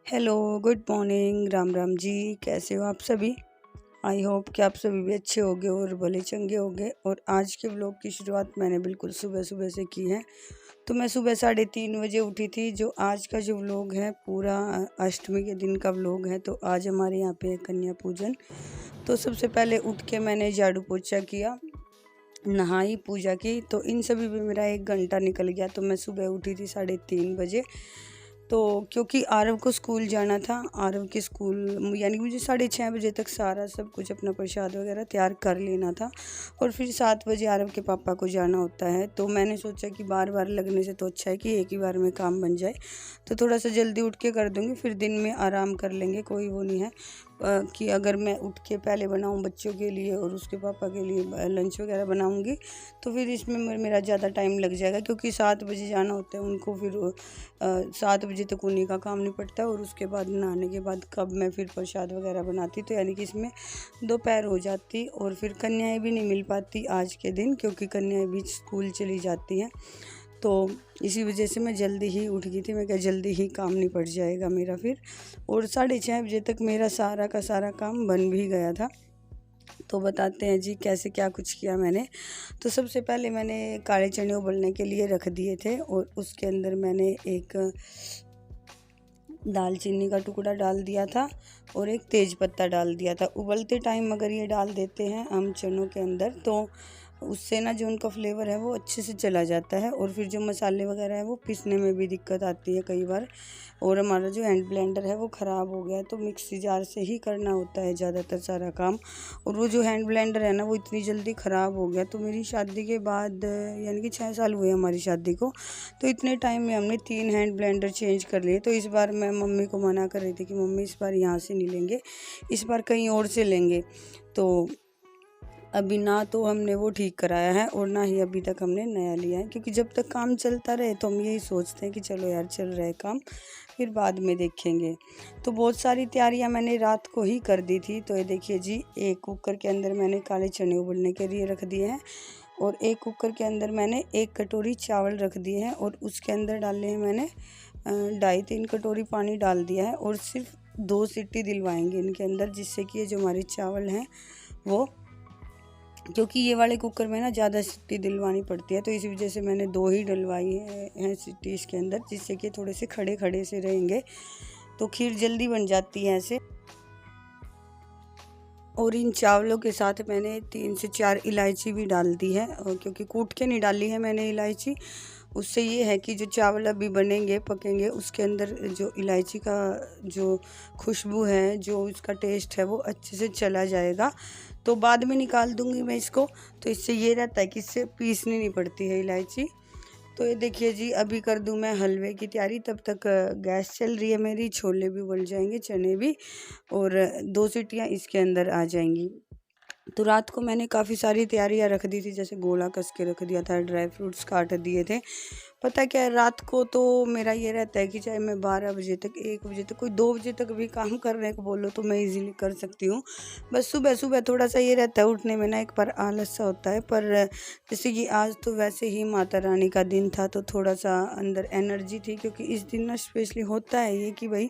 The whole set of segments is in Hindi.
Hello, good morning, Ram Ram ji. कैसे हो आप सभी? आई होप कि आप सभी भी अच्छे होंगे और भले चंगे होंगे। और आज के व्लॉग की शुरुआत मैंने बिल्कुल सुबह सुबह से की है। तो मैं सुबह 3:30 बजे उठी थी। जो आज का जो व्लॉग है पूरा अष्टमी के दिन का व्लॉग है। तो आज हमारे यहाँ पे है कन्या पूजन। तो सबसे पहले उठ के मैंने झाड़ू पोछा किया, नहाई, पूजा की। तो इन सभी में मेरा 1 घंटा निकल गया। तो मैं सुबह उठी थी 3:30 बजे। तो क्योंकि आरव को स्कूल जाना था, आरव के स्कूल यानी मुझे 6:30 बजे तक सारा सब कुछ अपना प्रसाद वगैरह तैयार कर लेना था। और फिर 7 बजे आरव के पापा को जाना होता है। तो मैंने सोचा कि बार बार लगने से तो अच्छा है कि एक ही बार में काम बन जाए। तो थोड़ा सा जल्दी उठ के कर दूँगी, फिर दिन में आराम कर लेंगे। कोई वो नहीं है कि अगर मैं उठ के पहले बनाऊँ बच्चों के लिए और उसके पापा के लिए लंच वगैरह बनाऊँगी तो फिर इसमें मेरा ज़्यादा टाइम लग जाएगा। क्योंकि 7 बजे जाना होता है उनको, फिर 7 बजे तक उन्हीं का काम निपटता है। और उसके बाद नहाने के बाद कब मैं फिर प्रसाद वगैरह बनाती, तो यानी कि इसमें दोपहर हो जाती। और फिर कन्याएं भी नहीं मिल पाती आज के दिन, क्योंकि कन्याएं भी स्कूल चली जाती हैं। तो इसी वजह से मैं जल्दी ही उठ गई थी। मैं क्या जल्दी ही काम निपट जाएगा मेरा फिर। और 6:30 बजे तक मेरा सारा का सारा काम बन भी गया था। तो बताते हैं जी कैसे क्या कुछ किया मैंने। तो सबसे पहले मैंने काले चने उबलने के लिए रख दिए थे। और उसके अंदर मैंने एक दालचीनी का टुकड़ा डाल दिया था और एक तेज पत्ता डाल दिया था। उबलते टाइम अगर ये डाल देते हैं हम चनों के अंदर, तो उससे ना जो उनका फ्लेवर है वो अच्छे से चला जाता है। और फिर जो मसाले वगैरह है वो पीसने में भी दिक्कत आती है कई बार। और हमारा जो हैंड ब्लेंडर है वो ख़राब हो गया है, तो मिक्सी जार से ही करना होता है ज़्यादातर सारा काम। और वो जो हैंड ब्लेंडर है ना वो इतनी जल्दी ख़राब हो गया। तो मेरी शादी के बाद यानी कि 6 साल हुए हमारी शादी को, तो इतने टाइम में हमने 3 हैंड ब्लेंडर चेंज कर लिए। तो इस बार मैं मम्मी को मना कर रही थी कि मम्मी इस बार यहाँ से नहीं लेंगे, इस बार कहीं और से लेंगे। तो अभी ना तो हमने वो ठीक कराया है और ना ही अभी तक हमने नया लिया है। क्योंकि जब तक काम चलता रहे तो हम यही सोचते हैं कि चलो यार चल रहा है काम, फिर बाद में देखेंगे। तो बहुत सारी तैयारियां मैंने रात को ही कर दी थी। तो ये देखिए जी, एक कुकर के अंदर मैंने काले चने उबलने के लिए रख दिए हैं। और एक कुकर के अंदर मैंने 1 कटोरी चावल रख दिए हैं। और उसके अंदर डाले हैं मैंने 2.5-3 कटोरी पानी डाल दिया है। और सिर्फ 2 सीटी दिलवाएंगे इनके अंदर, जिससे कि ये जो हमारे चावल हैं वो, क्योंकि ये वाले कुकर में ना ज़्यादा सीटी दिलवानी पड़ती है, तो इसी वजह से मैंने 2 ही डलवाई हैं सीटी इसके अंदर, जिससे कि थोड़े से खड़े खड़े से रहेंगे तो खीर जल्दी बन जाती है ऐसे। और इन चावलों के साथ मैंने 3 से 4 इलायची भी डाल दी है। और क्योंकि कूट के नहीं डाली है मैंने इलायची, उससे ये है कि जो चावल अभी बनेंगे पकेंगे उसके अंदर जो इलायची का जो खुशबू है, जो इसका टेस्ट है वो अच्छे से चला जाएगा। तो बाद में निकाल दूंगी मैं इसको। तो इससे ये रहता है कि इससे पीसनी नहीं पड़ती है इलायची। तो ये देखिए जी, अभी कर दूं मैं हलवे की तैयारी। तब तक गैस चल रही है मेरी, छोले भी उबल जाएंगे, चने भी, और 2 सीटियाँ इसके अंदर आ जाएंगी। तो रात को मैंने काफ़ी सारी तैयारियां रख दी थी, जैसे गोला कस के रख दिया था, ड्राई फ्रूट्स काट दिए थे। पता क्या है, रात को तो मेरा ये रहता है कि चाहे मैं 12 बजे तक, 1 बजे तक, कोई 2 बजे तक भी काम करने को बोलो तो मैं इजीली कर सकती हूँ। बस सुबह सुबह थोड़ा सा ये रहता है उठने में ना एक बार आलस सा होता है। पर जैसे कि आज तो वैसे ही माता रानी का दिन था तो थोड़ा सा अंदर एनर्जी थी। क्योंकि इस दिन ना स्पेशली होता है ये कि भाई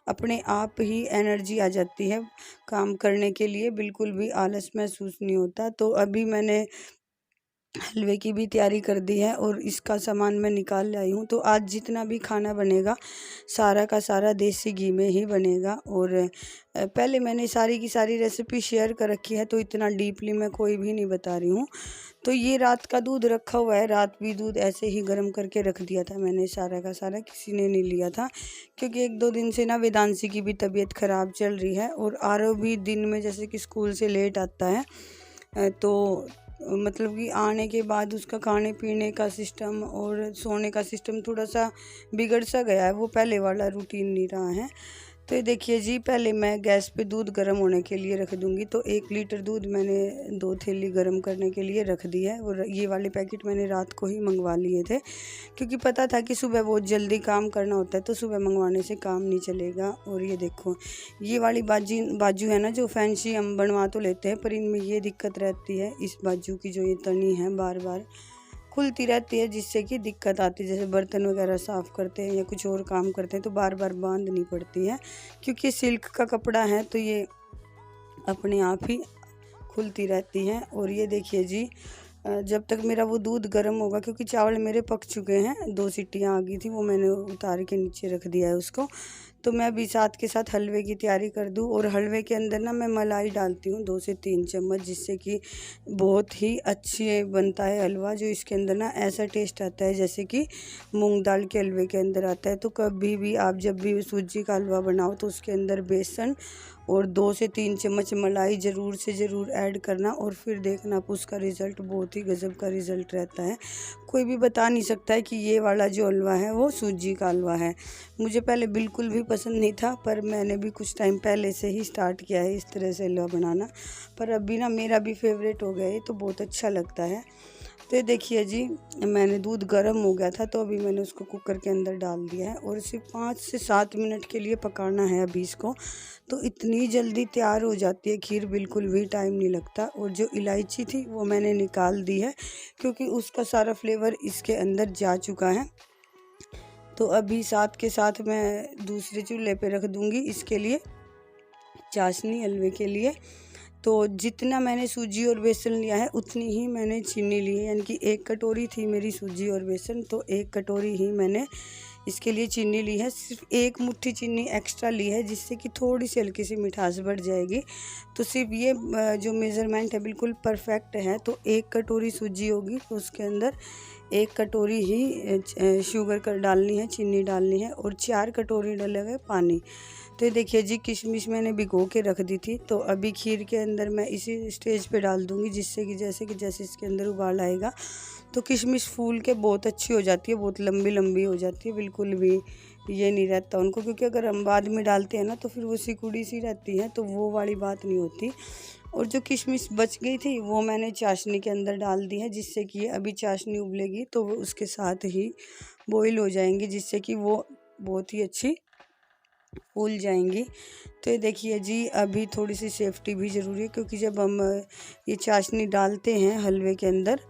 अपने आप ही एनर्जी आ जाती है काम करने के लिए, बिल्कुल भी आलस महसूस नहीं होता। तो अभी मैंने हलवे की भी तैयारी कर दी है और इसका सामान मैं निकाल लाई हूँ। तो आज जितना भी खाना बनेगा सारा का सारा देसी घी में ही बनेगा। और पहले मैंने सारी की सारी रेसिपी शेयर कर रखी है, तो इतना डीपली मैं कोई भी नहीं बता रही हूँ। तो ये रात का दूध रखा हुआ है, रात भी दूध ऐसे ही गर्म करके रख दिया था मैंने सारा का सारा, किसी ने नहीं लिया था। क्योंकि 1-2 दिन से ना वेदांशी की भी तबीयत ख़राब चल रही है। और आरव भी दिन में जैसे कि स्कूल से लेट आता है, तो मतलब कि आने के बाद उसका खाने पीने का सिस्टम और सोने का सिस्टम थोड़ा सा बिगड़ सा गया है, वो पहले वाला रूटीन नहीं रहा है। तो ये देखिए जी, पहले मैं गैस पे दूध गर्म होने के लिए रख दूंगी। तो 1 लीटर दूध मैंने 2 थैली गर्म करने के लिए रख दी है। और ये वाले पैकेट मैंने रात को ही मंगवा लिए थे, क्योंकि पता था कि सुबह बहुत जल्दी काम करना होता है, तो सुबह मंगवाने से काम नहीं चलेगा। और ये देखो, ये वाली बाजू है ना, जो फैंसी हम बनवा तो लेते हैं पर इनमें ये दिक्कत रहती है, इस बाजू की जो ये तनी है बार बार खुलती रहती है, जिससे कि दिक्कत आती है। जैसे बर्तन वगैरह साफ़ करते हैं या कुछ और काम करते हैं तो बार बार बांधनी पड़ती है, क्योंकि सिल्क का कपड़ा है तो ये अपने आप ही खुलती रहती हैं। और ये देखिए जी, जब तक मेरा वो दूध गर्म होगा, क्योंकि चावल मेरे पक चुके हैं, 2 सीटियाँ आ गई थी, वो मैंने उतार के नीचे रख दिया है उसको। तो मैं अभी साथ के साथ हलवे की तैयारी कर दूँ। और हलवे के अंदर ना मैं मलाई डालती हूँ 2 से 3 चम्मच, जिससे कि बहुत ही अच्छी बनता है हलवा। जो इसके अंदर ना ऐसा टेस्ट आता है जैसे कि मूंग दाल के हलवे के अंदर आता है। तो कभी भी आप जब भी सूजी का हलवा बनाओ तो उसके अंदर बेसन और 2 से 3 चम्मच मलाई ज़रूर से ज़रूर ऐड करना, और फिर देखना आप उसका रिज़ल्ट बहुत ही गज़ब का रिज़ल्ट रहता है। कोई भी बता नहीं सकता है कि ये वाला जो हलवा है वो सूजी का हलवा है। मुझे पहले बिल्कुल भी पसंद नहीं था, पर मैंने भी कुछ टाइम पहले से ही स्टार्ट किया है इस तरह से हलवा बनाना, पर अभी ना मेरा भी फेवरेट हो गया है, तो बहुत अच्छा लगता है। तो ये देखिए जी, मैंने दूध गर्म हो गया था तो अभी मैंने उसको कुकर के अंदर डाल दिया है और सिर्फ 5 से 7 मिनट के लिए पकाना है अभी इसको। तो इतनी जल्दी तैयार हो जाती है खीर, बिल्कुल भी टाइम नहीं लगता। और जो इलायची थी वो मैंने निकाल दी है, क्योंकि उसका सारा फ्लेवर इसके अंदर जा चुका है। तो अभी साथ के साथ मैं दूसरे चूल्हे पे रख दूँगी इसके लिए चाशनी हलवे के लिए। तो जितना मैंने सूजी और बेसन लिया है उतनी ही मैंने चीनी ली है, यानी कि 1 कटोरी थी मेरी सूजी और बेसन, तो 1 कटोरी ही मैंने इसके लिए चीनी ली है। सिर्फ 1 मुट्ठी चीनी एक्स्ट्रा ली है, जिससे कि थोड़ी सी हल्की सी मिठास बढ़ जाएगी। तो सिर्फ ये जो मेज़रमेंट है बिल्कुल परफेक्ट है। तो 1 कटोरी सूजी होगी तो उसके अंदर 1 कटोरी ही शुगर कर डालनी है, चीनी डालनी है, और 4 कटोरी डलेगा पानी। तो ये देखिए जी, किशमिश मैंने भिगो के रख दी थी, तो अभी खीर के अंदर मैं इसी स्टेज पे डाल दूँगी, जिससे कि जैसे इसके अंदर उबाल आएगा तो किशमिश फूल के बहुत अच्छी हो जाती है, बहुत लंबी लंबी हो जाती है, बिल्कुल भी ये नहीं रहता उनको, क्योंकि अगर हम बाद में डालते हैं ना तो फिर वो सिकुड़ी सी रहती है, तो वो वाली बात नहीं होती। और जो किशमिश बच गई थी वो मैंने चाशनी के अंदर डाल दी है, जिससे कि अभी चाशनी उबलेगी तो वो उसके साथ ही बॉईल हो जाएंगी, जिससे कि वो बहुत ही अच्छी फूल जाएंगी। तो ये देखिए जी, अभी थोड़ी सी सेफ्टी भी ज़रूरी है, क्योंकि जब हम ये चाशनी डालते हैं हलवे के अंदर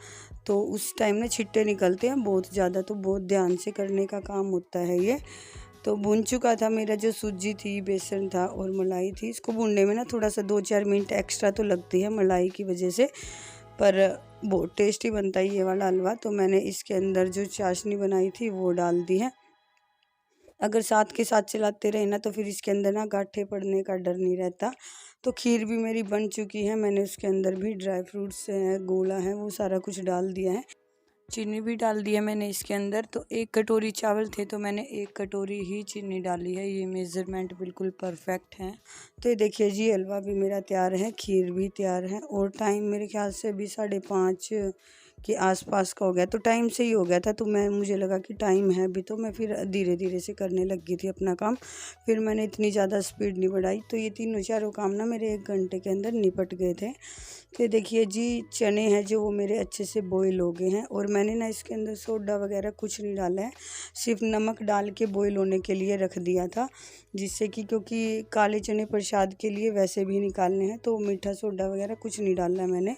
तो उस टाइम ना छिट्टे निकलते हैं बहुत ज़्यादा, तो बहुत ध्यान से करने का काम होता है ये। तो भुन चुका था मेरा जो सूजी थी, बेसन था और मलाई थी। इसको भूनने में ना थोड़ा सा 2-4 मिनट एक्स्ट्रा तो लगती है मलाई की वजह से, पर बहुत टेस्टी बनता है ये वाला हलवा। तो मैंने इसके अंदर जो चाशनी बनाई थी वो डाल दी है। अगर साथ के साथ चलाते रहे ना तो फिर इसके अंदर ना गाठे पड़ने का डर नहीं रहता। तो खीर भी मेरी बन चुकी है, मैंने उसके अंदर भी ड्राई फ्रूट्स है, गोला है, वो सारा कुछ डाल दिया है, चीनी भी डाल दी है मैंने इसके अंदर। तो 1 कटोरी चावल थे तो मैंने 1 कटोरी ही चीनी डाली है, ये मेज़रमेंट बिल्कुल परफेक्ट है। तो ये देखिए जी, हलवा भी मेरा तैयार है, खीर भी तैयार है, और टाइम मेरे ख्याल से अभी 5:30 के आसपास का हो गया, तो टाइम से ही हो गया था। तो मुझे लगा कि टाइम है अभी, तो मैं फिर धीरे धीरे से करने लगी थी अपना काम, फिर मैंने इतनी ज़्यादा स्पीड नहीं बढ़ाई। तो ये तीनों चारों काम ना मेरे 1 घंटे के अंदर निपट गए थे। तो देखिए जी, चने हैं जो वो मेरे अच्छे से बॉईल हो गए हैं, और मैंने ना इसके अंदर सोडा वगैरह कुछ नहीं डाला है, सिर्फ नमक डाल के बॉईल होने के लिए रख दिया था, जिससे कि क्योंकि काले चने प्रसाद के लिए वैसे भी निकालने हैं, तो मीठा सोडा वगैरह कुछ नहीं डालना है मैंने।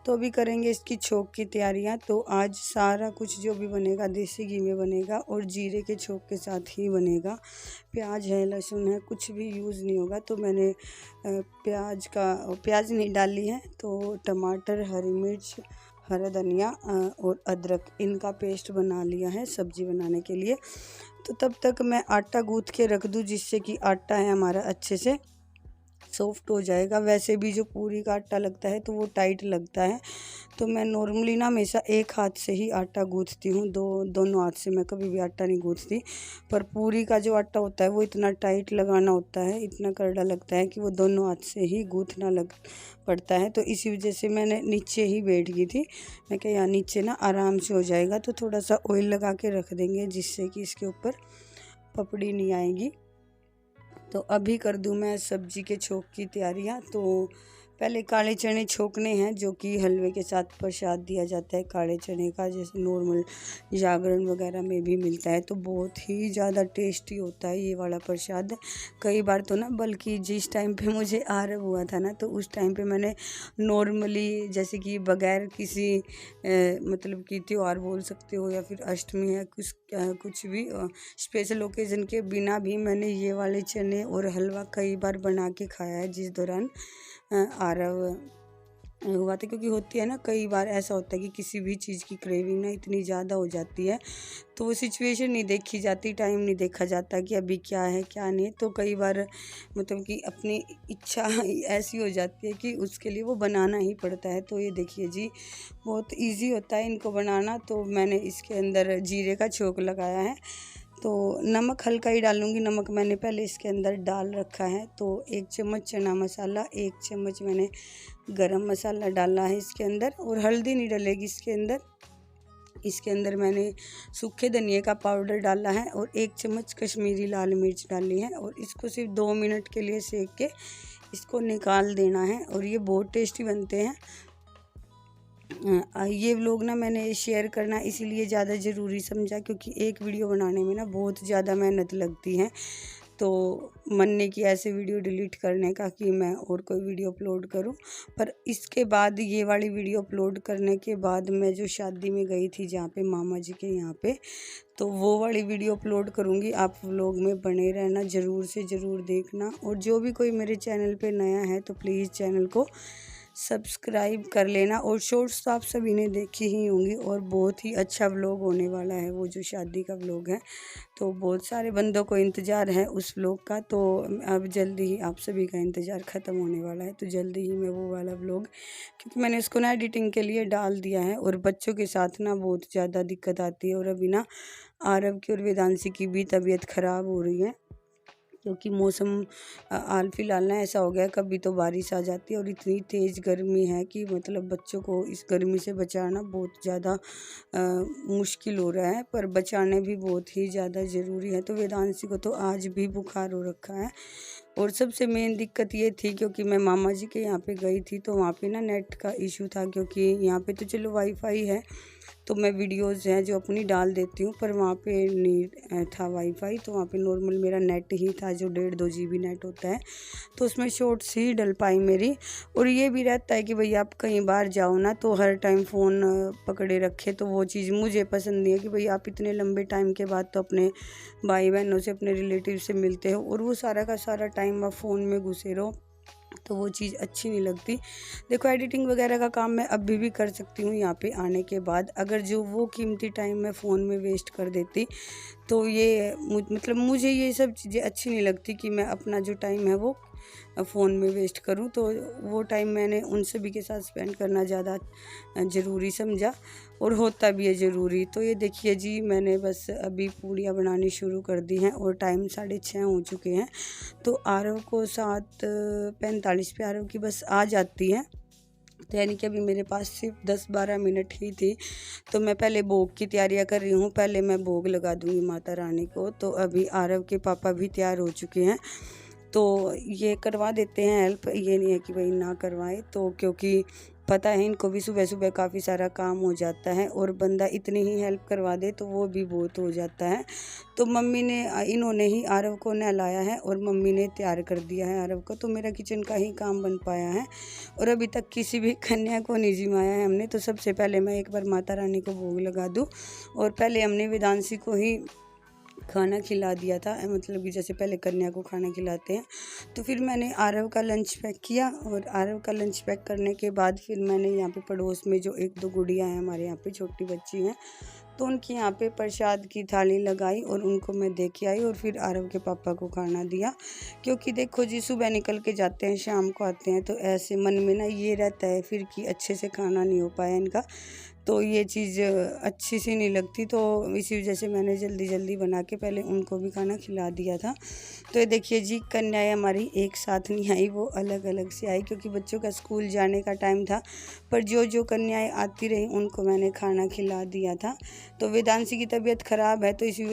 तो अभी करेंगे इसकी छोंक की तैयारियां। तो आज सारा कुछ जो भी बनेगा देसी घी में बनेगा और जीरे के छोंक के साथ ही बनेगा। प्याज है, लहसुन है, कुछ भी यूज़ नहीं होगा। तो मैंने प्याज नहीं डाली है, तो टमाटर, हरी मिर्च, हरा धनिया और अदरक, इनका पेस्ट बना लिया है सब्जी बनाने के लिए। तो तब तक मैं आटा गूँथ के रख दूँ, जिससे कि आटा है हमारा अच्छे से सॉफ्ट हो जाएगा। वैसे भी जो पूरी का आटा लगता है तो वो टाइट लगता है, तो मैं नॉर्मली ना हमेशा एक हाथ से ही आटा गूँथती हूँ, दोनों हाथ से मैं कभी भी आटा नहीं गूँथती। पर पूरी का जो आटा होता है वो इतना टाइट लगाना होता है, इतना करड़ा लगता है कि वो दोनों हाथ से ही गूँथना लग पड़ता है। तो इसी वजह से मैंने नीचे ही बैठ गई थी, मैं क्या यहाँ नीचे ना आराम से हो जाएगा। तो थोड़ा सा ऑयल लगा के रख देंगे, जिससे कि इसके ऊपर पपड़ी नहीं आएगी। तो अभी कर दूं मैं सब्जी के छोंक की तैयारियां। तो पहले काले चने छोकने हैं, जो कि हलवे के साथ प्रसाद दिया जाता है काले चने का, जैसे नॉर्मल जागरण वगैरह में भी मिलता है। तो बहुत ही ज़्यादा टेस्टी होता है ये वाला प्रसाद। कई बार तो ना, बल्कि जिस टाइम पे मुझे आरव हुआ था ना, तो उस टाइम पे मैंने नॉर्मली, जैसे कि बगैर किसी मतलब कि त्यौहार बोल सकते हो, या फिर अष्टमी है, कुछ भी स्पेशल ओकेज़न के बिना भी मैंने ये वाले चने और हलवा कई बार बना के खाया है, जिस दौरान आरव हुआ था। क्योंकि होती है ना, कई बार ऐसा होता है कि किसी भी चीज़ की क्रेविंग ना इतनी ज़्यादा हो जाती है, तो वो सिचुएशन नहीं देखी जाती, टाइम नहीं देखा जाता कि अभी क्या है क्या नहीं। तो कई बार मतलब कि अपनी इच्छा ऐसी हो जाती है कि उसके लिए वो बनाना ही पड़ता है। तो ये देखिए जी, बहुत इजी होता है इनको बनाना। तो मैंने इसके अंदर जीरे का छोंक लगाया है, तो नमक हल्का ही डालूँगी। नमक मैंने पहले इसके अंदर डाल रखा है। तो 1 चम्मच चना मसाला, 1 चम्मच मैंने गरम मसाला डाला है इसके अंदर, और हल्दी नहीं डलेगी इसके अंदर। इसके अंदर मैंने सूखे धनिए का पाउडर डाला है, और 1 चम्मच कश्मीरी लाल मिर्च डाली है, और इसको सिर्फ 2 मिनट के लिए सेक के इसको निकाल देना है। और ये बहुत टेस्टी बनते हैं। ये व्लॉग ना मैंने शेयर करना इसीलिए ज़्यादा ज़रूरी समझा, क्योंकि एक वीडियो बनाने में ना बहुत ज़्यादा मेहनत लगती है। तो मन ने किया ऐसे वीडियो डिलीट करने का कि मैं और कोई वीडियो अपलोड करूं। पर इसके बाद, ये वाली वीडियो अपलोड करने के बाद, मैं जो शादी में गई थी जहाँ पे मामा जी के यहाँ पे, तो वो वाली वीडियो अपलोड करूँगी। आप व्लॉग में बने रहना, ज़रूर से ज़रूर देखना। और जो भी कोई मेरे चैनल पे नया है तो प्लीज़ चैनल को सब्सक्राइब कर लेना। और शॉर्ट्स तो आप सभी ने देखी ही होंगी, और बहुत ही अच्छा व्लॉग होने वाला है वो जो शादी का व्लॉग है। तो बहुत सारे बंदों को इंतज़ार है उस व्लॉग का, तो अब जल्दी ही आप सभी का इंतज़ार ख़त्म होने वाला है। तो जल्दी ही मैं वो वाला व्लॉग, क्योंकि मैंने उसको ना एडिटिंग के लिए डाल दिया है, और बच्चों के साथ ना बहुत ज़्यादा दिक्कत आती है। और अभी ना आरव की और वेदांशी की भी तबीयत ख़राब हो रही है, क्योंकि मौसम हाल फिलहाल ना ऐसा हो गया है, कभी तो बारिश आ जाती है और इतनी तेज़ गर्मी है कि मतलब बच्चों को इस गर्मी से बचाना बहुत ज़्यादा मुश्किल हो रहा है। पर बचाने भी बहुत ही ज़्यादा ज़रूरी है। तो वेदांशी को तो आज भी बुखार हो रखा है। और सबसे मेन दिक्कत ये थी, क्योंकि मैं मामा जी के यहाँ पे गई थी, तो वहाँ पे ना नेट का इशू था। क्योंकि यहाँ पे तो चलो वाईफाई है, तो मैं वीडियोस हैं जो अपनी डाल देती हूँ, पर वहाँ पे नहीं था वाईफाई। तो वहाँ पे नॉर्मल मेरा नेट ही था, जो 1.5-2 GB नेट होता है, तो उसमें शॉर्ट्स ही डल पाई मेरी। और ये भी रहता है कि भाई आप कहीं बाहर जाओ ना, तो हर टाइम फ़ोन पकड़े रखे, तो वो चीज़ मुझे पसंद नहीं है कि भाई आप इतने लंबे टाइम के बाद तो अपने भाई बहनों से, अपने रिलेटिव से मिलते हो, और वो सारा का सारा टाइम आप फ़ोन में घुसे रहो, तो वो चीज़ अच्छी नहीं लगती। देखो, एडिटिंग वगैरह का काम मैं अभी भी कर सकती हूँ यहाँ पे आने के बाद। अगर जो वो कीमती टाइम मैं फ़ोन में वेस्ट कर देती, तो ये मतलब मुझे ये सब चीज़ें अच्छी नहीं लगती कि मैं अपना जो टाइम है वो फ़ोन में वेस्ट करूं। तो वो टाइम मैंने उन सभी के साथ स्पेंड करना ज़्यादा ज़रूरी समझा, और होता भी है ज़रूरी। तो ये देखिए जी, मैंने बस अभी पूड़ियाँ बनानी शुरू कर दी हैं, और टाइम 6:30 हो चुके हैं। तो आरव को 7:45 पे आरव की बस आ जाती है, तो यानी कि अभी मेरे पास सिर्फ 10-12 मिनट ही थी। तो मैं पहले भोग की तैयारियां कर रही हूँ, पहले मैं भोग लगा दूँगी माता रानी को। तो अभी आरव के पापा भी तैयार हो चुके हैं, तो ये करवा देते हैं हेल्प। ये नहीं है कि भाई ना करवाएं, तो क्योंकि पता है इनको भी सुबह सुबह काफ़ी सारा काम हो जाता है, और बंदा इतनी ही हेल्प करवा दे तो वो भी बहुत हो जाता है। तो मम्मी ने, इन्होंने ही आरव को नहलाया है, और मम्मी ने तैयार कर दिया है आरव को। तो मेरा किचन का ही काम बन पाया है, और अभी तक किसी भी कन्या को नहीं जिमाया है हमने। तो सबसे पहले मैं एक बार माता रानी को भोग लगा दूँ, और पहले हमने वेदांशी को ही खाना खिला दिया था, मतलब कि जैसे पहले कन्या को खाना खिलाते हैं। तो फिर मैंने आरव का लंच पैक किया, और आरव का लंच पैक करने के बाद फिर मैंने यहाँ पे पड़ोस में जो 1-2 गुड़ियाँ हैं हमारे यहाँ पे, छोटी बच्ची हैं, तो उनकी यहाँ पे प्रसाद की थाली लगाई, और उनको मैं दे के आई, और फिर आरव के पापा को खाना दिया। क्योंकि देखो जी, सुबह निकल के जाते हैं, शाम को आते हैं, तो ऐसे मन में ना ये रहता है फिर कि अच्छे से खाना नहीं हो पाया इनका, तो ये चीज़ अच्छी सी नहीं लगती। तो इसी वजह से मैंने जल्दी जल्दी बना के पहले उनको भी खाना खिला दिया था। तो ये देखिए जी, कन्याएं हमारी एक साथ नहीं आई, वो अलग अलग से आई, क्योंकि बच्चों का स्कूल जाने का टाइम था। पर जो जो कन्याएं आती रही उनको मैंने खाना खिला दिया था। तो वेदांशी की तबीयत ख़राब है, तो इसी